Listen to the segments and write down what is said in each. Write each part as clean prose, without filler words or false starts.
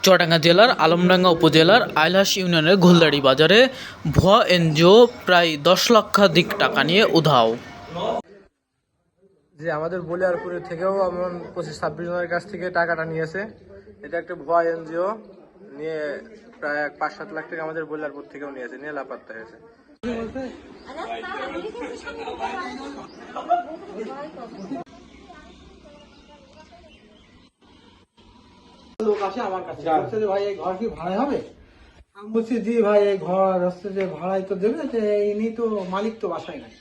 চুয়াডাঙ্গা জেলার আলমডাঙ্গা উপজেলার আইলাস ইউনিয়নের ঘোলদাড়ি বাজারে ভুয়া এনজিও প্রায় 10 লক্ষাধিক টাকা নিয়ে উধাও। যে আমাদের বলিয়ারপুরের থেকেও এমন 25-26 জনের কাছ থেকে টাকাটা নিয়েছে। এটা একটা ভুয়া এনজিও নিয়ে প্রায় 5-7 লাখ টাকা আমাদের বলিয়ারপুর থেকেও নিয়েছে, নিয়ে লাপাত্তা হয়েছে। লোক আসে আমার কাছে বলছে যে ভাই এই ঘর কি ভাড়া হবে? আমি বলছি জি ভাই এই ঘর হচ্ছে যে ভাড়াই তো দেবে, যে ইনি তো মালিক তো বাসায় নাই,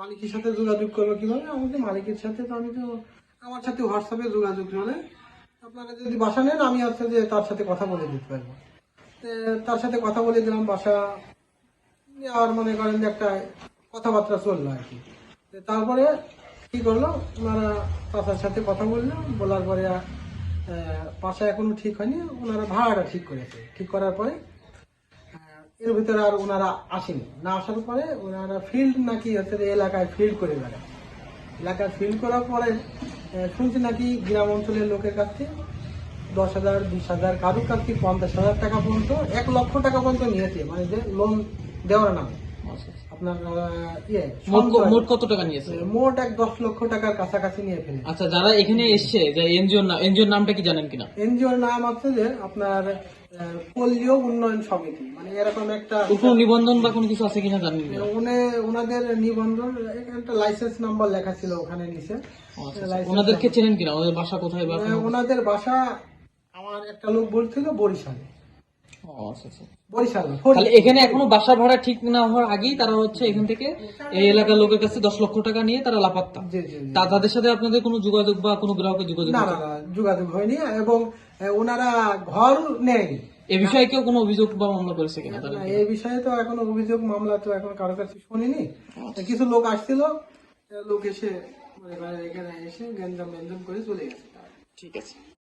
মালিকের সাথে যোগাযোগ করবো কিভাবে? আমাদের মালিকের সাথে তো আমি তো আমার সাথে হোয়াটসঅ্যাপে যোগাযোগ হলে আপনারা যদি বাসা নেন আমি হচ্ছে যে তার সাথে কথা বলে দিতে পারবো। তার সাথে কথা বলে দিলাম, বাসা আর মনে করেন যে একটা কথাবার্তা চললো আর কি। তারপরে কি করলো, ওনারা চাচার সাথে কথা বললো, বলার পরে বাসা এখনো ঠিক হয়নি, ওনারা ভাড়াটা ঠিক করেছে। ঠিক করার পরে এর ভিতরে আর ওনারা আসেনি, না আসার পরে ওনারা ফিল্ড নাকি হচ্ছে যে এলাকায় ফিল্ড করে বেড়ায়। এলাকায় ফিল্ড করার পরে শুনছি নাকি গ্রাম অঞ্চলের লোকের কাছ থেকে 10,000, 20,000, কারোর কাছ থেকে 50,000 টাকা পর্যন্ত, 1 লক্ষ টাকা পর্যন্ত নিয়েছে, মানে যে লোন দেওয়ার নামে। আপনার মোট কত টাকা নিয়েছে? মোট 10 লক্ষ টাকার কাছাকাছি নিয়ে ফেলে। আচ্ছা, যারা এখানে এসছে যে এনজিওর নামটা কি জানেন কিনা? এনজিওর নাম হচ্ছে যে আপনার পল্লীয় উন্নয়ন সমিতি, মানে এরকম একটা কোনো নিবন্ধন বা কোনো কিছু আছে কিনা জানেন না? ওনাদের নিবন্ধন একটা লাইসেন্স নাম্বার লেখা ছিল ওখানে নিচে। ওনাদেরকে চেনেন কিনা? ওদের বাসা কোথায়? বা ওনাদের বাসা আমার একটা লোক বলছিল বরিশালে। বরিশাল। তাহলে এখানে এখনো বাসা ভাড়া ঠিক না হওয়ার আগেই তারা হচ্ছে এখান থেকে এই এলাকার লোকের কাছে 10 লক্ষ টাকা নিয়ে তারা লাপাত্তা। তাদের সাথে আপনাদের কোনো যোগাযোগ বা কোনো গ্রাহকের যোগাযোগ? না, যোগাযোগ হয়নি এবং ওনারা ঘর নেয়নি। এ বিষয়ে কেউ কোনো অভিযোগ বা মামলা করেছে কিনা? এই বিষয়ে তো এখন অভিযোগ মামলা তো এখন কারো কাছে শুনিনি। কিছু লোক আসছিল, লোক এসে এখানে এসে গ্যাঞ্জাম করে চলে গেছে। ঠিক আছে।